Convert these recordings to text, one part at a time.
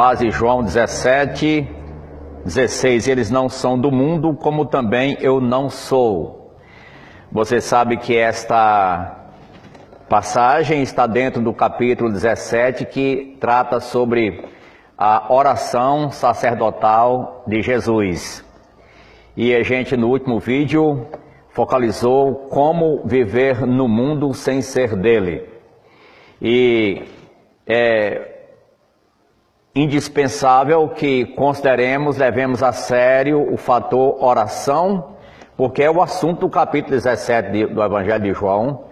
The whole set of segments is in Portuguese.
Base João 17, 16, eles não são do mundo, como também eu não sou. Você sabe que esta passagem está dentro do capítulo 17, que trata sobre a oração sacerdotal de Jesus. E a gente, no último vídeo, focalizou como viver no mundo sem ser dele. E é indispensável que consideremos, levemos a sério o fator oração, porque é o assunto do capítulo 17 do Evangelho de João.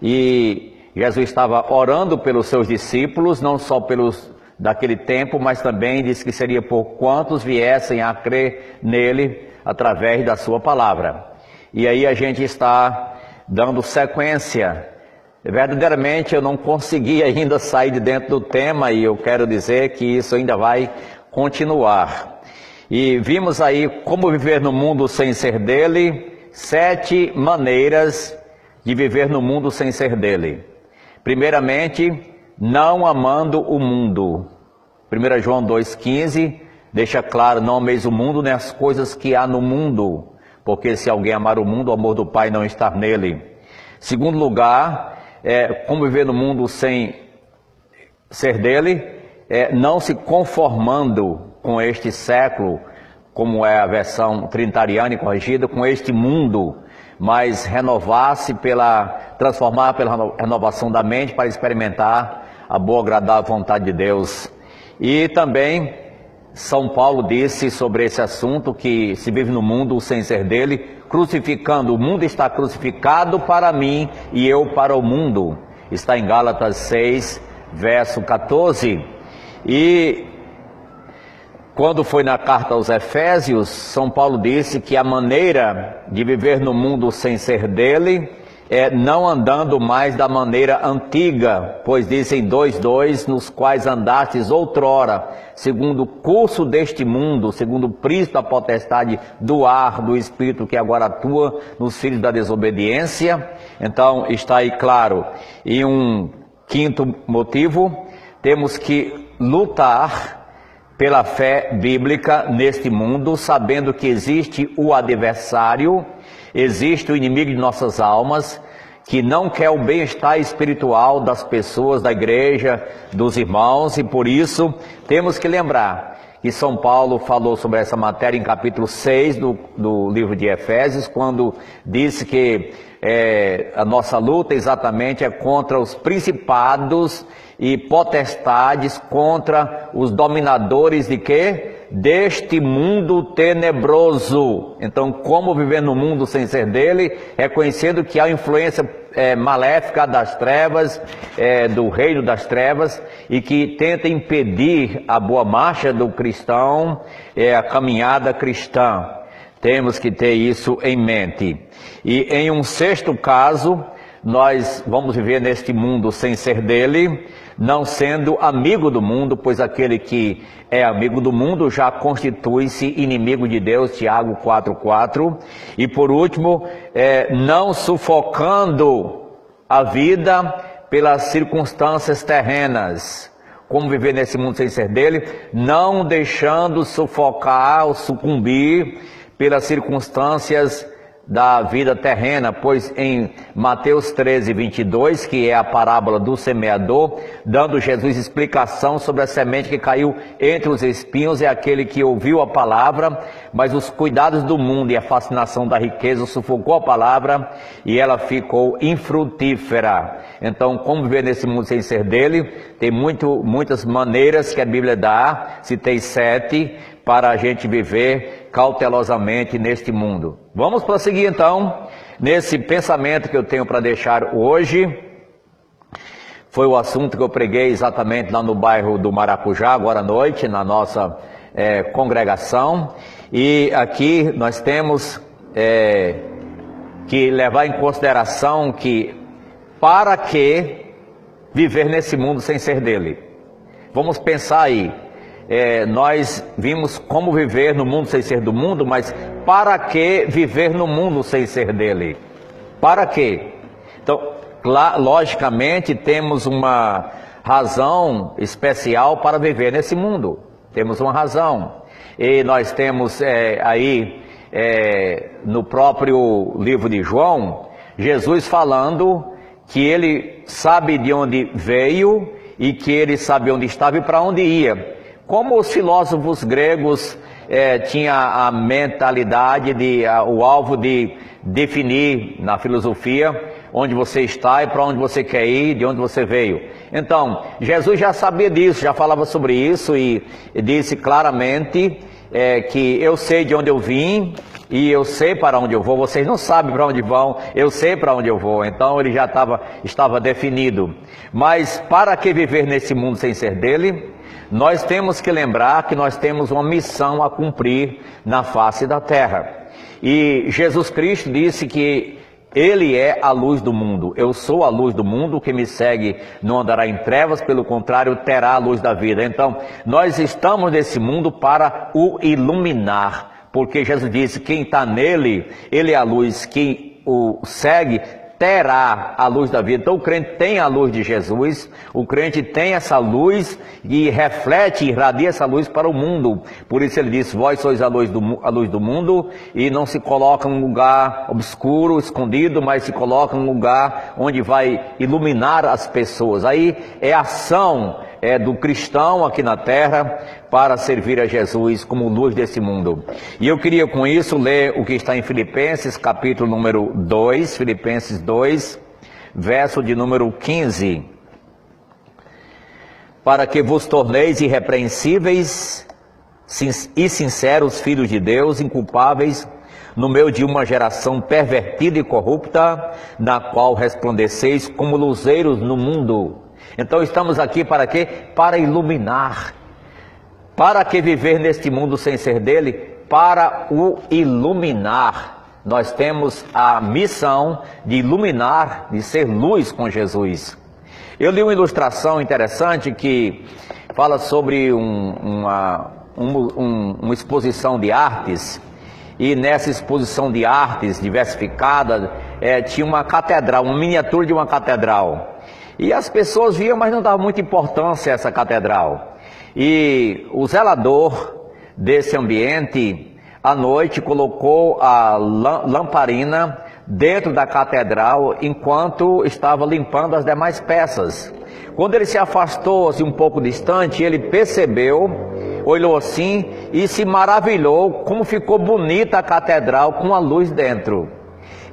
E Jesus estava orando pelos seus discípulos, não só pelos daquele tempo, mas também disse que seria por quantos viessem a crer nele através da sua palavra. E aí a gente está dando sequência. Verdadeiramente eu não consegui ainda sair de dentro do tema e eu quero dizer que isso ainda vai continuar. E vimos aí como viver no mundo sem ser dele, 7 maneiras de viver no mundo sem ser dele. Primeiramente, não amando o mundo. 1 João 2,15 deixa claro, não ameis o mundo nem as coisas que há no mundo, porque se alguém amar o mundo, o amor do Pai não está nele. Segundo lugar, como viver no mundo sem ser dele, não se conformando com este século, como é a versão trinitariana e corrigida, com este mundo, mas renovar-se transformar pela renovação da mente para experimentar a boa, agradável vontade de Deus. E também São Paulo disse sobre esse assunto que se vive no mundo sem ser dele, crucificando, o mundo está crucificado para mim e eu para o mundo. Está em Gálatas 6, verso 14. E quando foi na carta aos Efésios, São Paulo disse que a maneira de viver no mundo sem ser dele é não andando mais da maneira antiga, pois diz em 2:2, nos quais andastes outrora, segundo o curso deste mundo, segundo o príncipe da potestade do ar, do espírito que agora atua nos filhos da desobediência. Então está aí claro. E um quinto motivo, temos que lutar pela fé bíblica neste mundo, sabendo que existe o adversário, existe o inimigo de nossas almas, que não quer o bem-estar espiritual das pessoas, da igreja, dos irmãos, e por isso temos que lembrar que São Paulo falou sobre essa matéria em capítulo 6 do livro de Efésios, quando disse que a nossa luta exatamente é contra os principados e potestades, contra os dominadores de quê? Deste mundo tenebroso. Então, como viver no mundo sem ser dele, reconhecendo que há influência maléfica das trevas, do reino das trevas, e que tenta impedir a boa marcha do cristão, a caminhada cristã. Temos que ter isso em mente. E em um sexto caso, nós vamos viver neste mundo sem ser dele, não sendo amigo do mundo, pois aquele que é amigo do mundo já constitui-se inimigo de Deus, Tiago 4,4. E por último, não sufocando a vida pelas circunstâncias terrenas. Como viver nesse mundo sem ser dele, não deixando sufocar ou sucumbir pelas circunstâncias da vida terrena, pois em Mateus 13:22, que é a parábola do semeador, dando Jesus explicação sobre a semente que caiu entre os espinhos, é aquele que ouviu a palavra, mas os cuidados do mundo e a fascinação da riqueza sufocou a palavra e ela ficou infrutífera. Então, como viver nesse mundo sem ser dele? Tem muitas maneiras que a Bíblia dá, citei 7, para a gente viver cautelosamente neste mundo. Vamos prosseguir então, nesse pensamento que eu tenho para deixar hoje. Foi o assunto que eu preguei exatamente lá no bairro do Maracujá, agora à noite, na nossa congregação. E aqui nós temos que levar em consideração que, para que viver nesse mundo sem ser dele? Vamos pensar aí. Nós vimos como viver no mundo sem ser do mundo, mas para que viver no mundo sem ser dele? Para quê? Então, logicamente, temos uma razão especial para viver nesse mundo. temos uma razão. E nós temos no próprio livro de João, Jesus falando que ele sabe de onde veio e que ele sabe onde estava e para onde ia. Como os filósofos gregos tinham a mentalidade, o alvo de definir na filosofia onde você está e para onde você quer ir, de onde você veio. Então, Jesus já sabia disso, já falava sobre isso e disse claramente que eu sei de onde eu vim e eu sei para onde eu vou. Vocês não sabem para onde vão, eu sei para onde eu vou. Então ele já estava definido. Mas para que viver nesse mundo sem ser dele? Nós temos que lembrar que nós temos uma missão a cumprir na face da terra. E Jesus Cristo disse que Ele é a luz do mundo. Eu sou a luz do mundo, o que me segue não andará em trevas, pelo contrário, terá a luz da vida. Então, nós estamos nesse mundo para o iluminar, porque Jesus disse, quem está nele, ele é a luz, quem o segue terá a luz da vida. Então o crente tem a luz de Jesus, o crente tem essa luz e reflete, irradia essa luz para o mundo. Por isso ele disse, vós sois a luz do mundo, e não se coloca em um lugar obscuro, escondido, mas se coloca em um lugar onde vai iluminar as pessoas. Aí é a ação do cristão aqui na terra para servir a Jesus como luz desse mundo. E eu queria com isso ler o que está em Filipenses, capítulo número 2, Filipenses 2, verso de número 15. Para que vos torneis irrepreensíveis e sinceros filhos de Deus, inculpáveis, no meio de uma geração pervertida e corrupta, na qual resplandeceis como luzeiros no mundo. Então estamos aqui para quê? Para iluminar. Para que viver neste mundo sem ser dele? Para o iluminar. Nós temos a missão de iluminar, de ser luz com Jesus. Eu li uma ilustração interessante que fala sobre uma exposição de artes. E nessa exposição de artes diversificada, tinha uma catedral, uma miniatura de uma catedral. E as pessoas viam, mas não davam muita importância a essa catedral. E o zelador desse ambiente, à noite, colocou a lamparina dentro da catedral, enquanto estava limpando as demais peças. Quando ele se afastou assim, um pouco distante, ele percebeu, olhou assim e se maravilhou como ficou bonita a catedral com a luz dentro.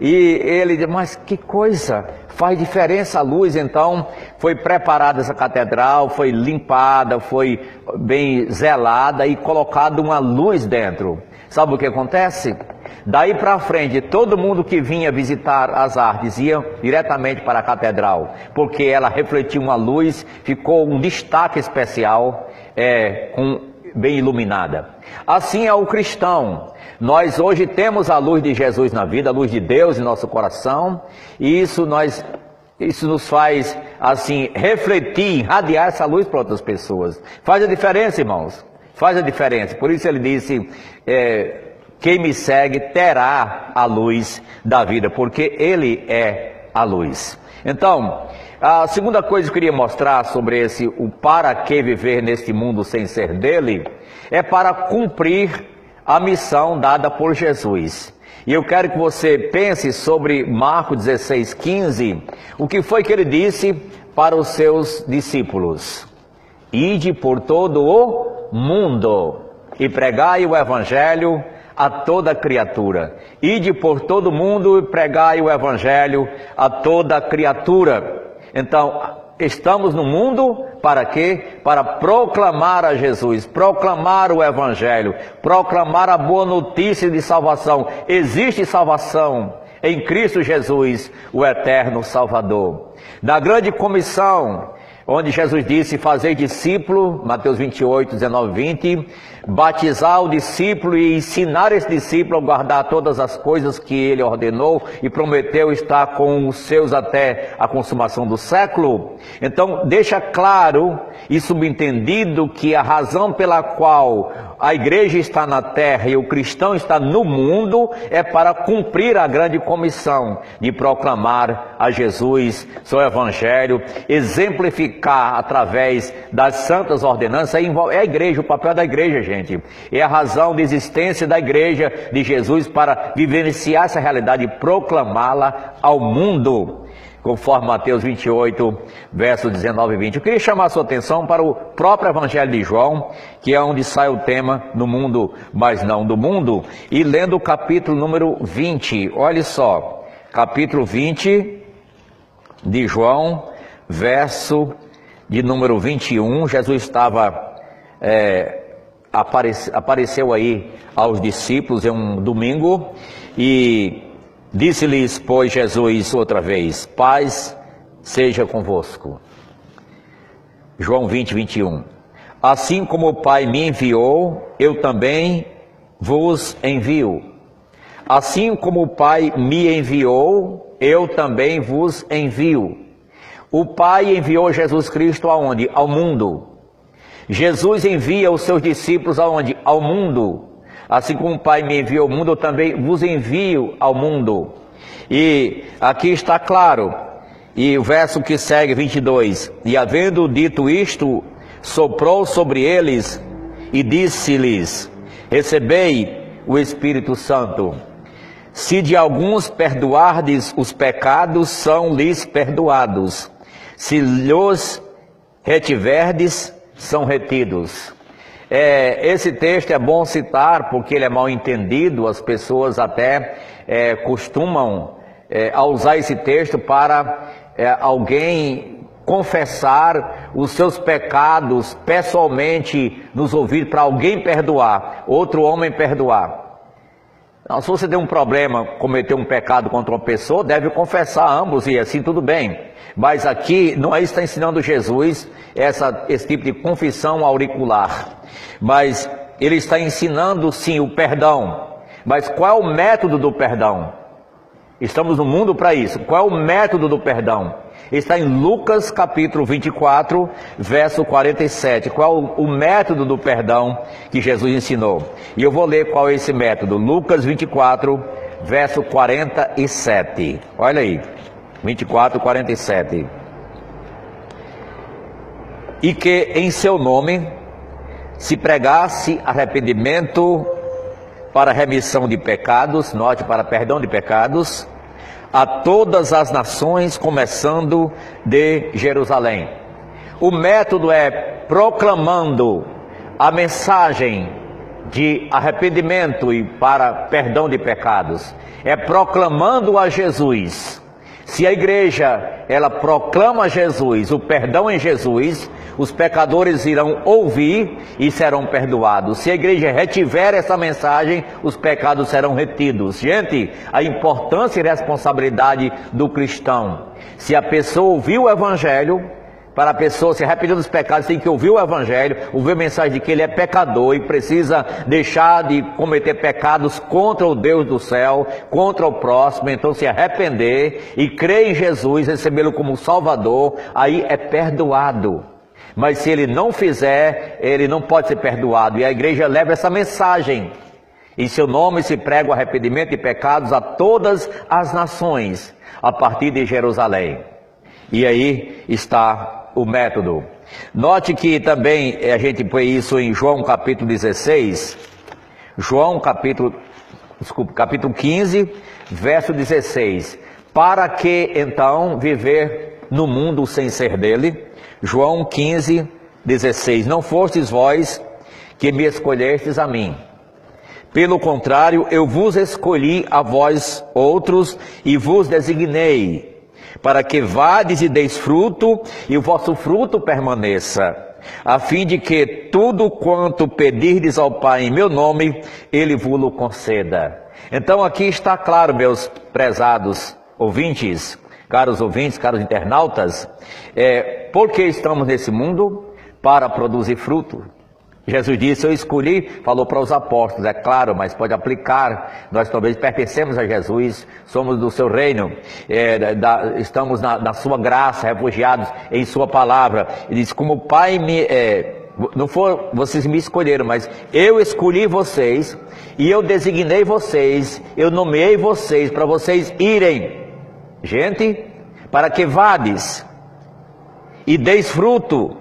E ele disse, mas que coisa, faz diferença a luz. Então foi preparada essa catedral, foi limpada, foi bem zelada e colocada uma luz dentro. Sabe o que acontece? Daí para frente, todo mundo que vinha visitar as artes ia diretamente para a catedral, porque ela refletia uma luz, ficou um destaque especial, bem iluminada. Assim é o cristão. Nós hoje temos a luz de Jesus na vida, a luz de Deus em nosso coração, e isso nos faz assim refletir, irradiar essa luz para outras pessoas. Faz a diferença, irmãos, faz a diferença. Por isso ele disse, quem me segue terá a luz da vida, porque ele é a luz. Então, a segunda coisa que eu queria mostrar sobre o para que viver neste mundo sem ser dele, é para cumprir a missão dada por Jesus. E eu quero que você pense sobre Marcos 16:15, o que foi que ele disse para os seus discípulos: ide por todo o mundo e pregai o evangelho a toda criatura. Ide por todo mundo e pregai o evangelho a toda criatura. Então, estamos no mundo para quê? Para proclamar a Jesus, proclamar o evangelho, proclamar a boa notícia de salvação. Existe salvação em Cristo Jesus, o eterno Salvador. Na grande comissão, onde Jesus disse, fazei discípulo, Mateus 28, 19, 20, batizar o discípulo e ensinar esse discípulo a guardar todas as coisas que ele ordenou e prometeu estar com os seus até a consumação do século. Então, deixa claro e subentendido que a razão pela qual a igreja está na terra e o cristão está no mundo é para cumprir a grande comissão de proclamar a Jesus, seu evangelho, exemplificar vivificar através das santas ordenanças é a igreja, o papel da igreja, gente. É a razão de existência da igreja de Jesus para vivenciar essa realidade e proclamá-la ao mundo, conforme Mateus 28, versos 19 e 20. Eu queria chamar a sua atenção para o próprio Evangelho de João, que é onde sai o tema no mundo, mas não do mundo, e lendo o capítulo número 20, olha só, capítulo 20 de João, verso de número 21, Jesus estava, apareceu aí aos discípulos em um domingo, e disse-lhes, pois, Jesus outra vez, paz seja convosco. João 20, 21. Assim como o Pai me enviou, eu também vos envio. Assim como o Pai me enviou, eu também vos envio. O Pai enviou Jesus Cristo aonde? Ao mundo. Jesus envia os seus discípulos aonde? Ao mundo. Assim como o Pai me enviou ao mundo, eu também vos envio ao mundo. E aqui está claro, e o verso que segue, 22, e havendo dito isto, soprou sobre eles e disse-lhes, recebei o Espírito Santo. Se de alguns perdoardes os pecados, são-lhes perdoados. Se lhos retiverdes, são retidos. Esse texto é bom citar porque ele é mal entendido. As pessoas até costumam a usar esse texto para alguém confessar os seus pecados pessoalmente nos ouvidos, para alguém perdoar, outro homem perdoar. Não, se você tem um problema, cometeu um pecado contra uma pessoa, deve confessar ambos e assim tudo bem. Mas aqui não é isso que está ensinando Jesus, esse tipo de confissão auricular. Mas ele está ensinando sim o perdão. Mas qual é o método do perdão? Estamos no mundo para isso. Qual é o método do perdão? Está em Lucas capítulo 24, verso 47. Qual é o método do perdão que Jesus ensinou? E eu vou ler qual é esse método. Lucas 24, verso 47. Olha aí, 24, 47. E que em seu nome se pregasse arrependimento para remissão de pecados, note, para perdão de pecados, a todas as nações, começando de Jerusalém. O método é proclamando a mensagem de arrependimento e para perdão de pecados. É proclamando a Jesus. Se a igreja, ela proclama Jesus, o perdão em Jesus, os pecadores irão ouvir e serão perdoados. Se a igreja retiver essa mensagem, os pecados serão retidos. Gente, a importância e responsabilidade do cristão. Se a pessoa ouvir o evangelho, para a pessoa se arrepender dos pecados, tem que ouvir o evangelho, ouvir a mensagem de que ele é pecador e precisa deixar de cometer pecados contra o Deus do céu, contra o próximo. Então se arrepender e crer em Jesus, recebê-lo como Salvador, aí é perdoado. Mas se ele não fizer, ele não pode ser perdoado. E a igreja leva essa mensagem. Em seu nome se prega o arrependimento de pecados a todas as nações, a partir de Jerusalém. E aí está o método. Note que também a gente põe isso em João capítulo 16, capítulo 15, verso 16. Para que então viver no mundo sem ser dele? João 15, 16. Não fostes vós que me escolhestes a mim. Pelo contrário, eu vos escolhi a vós outros e vos designei, para que vades e deis fruto, e o vosso fruto permaneça, a fim de que tudo quanto pedirdes ao Pai em meu nome, Ele vos conceda. Então aqui está claro, meus prezados ouvintes, caros internautas, por que estamos nesse mundo? Para produzir fruto. Jesus disse, eu escolhi, falou para os apóstolos, é claro, mas pode aplicar, nós talvez pertencemos a Jesus, somos do seu reino, estamos na sua graça, refugiados em sua palavra. Ele disse, como o Pai não for vocês me escolheram, mas eu escolhi vocês, e eu designei vocês, eu nomeei vocês, para vocês irem, gente, para que vades, e deis fruto.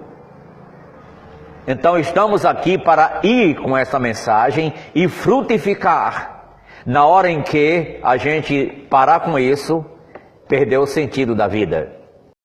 Então estamos aqui para ir com essa mensagem e frutificar. Na hora em que a gente parar com isso, perdeu o sentido da vida.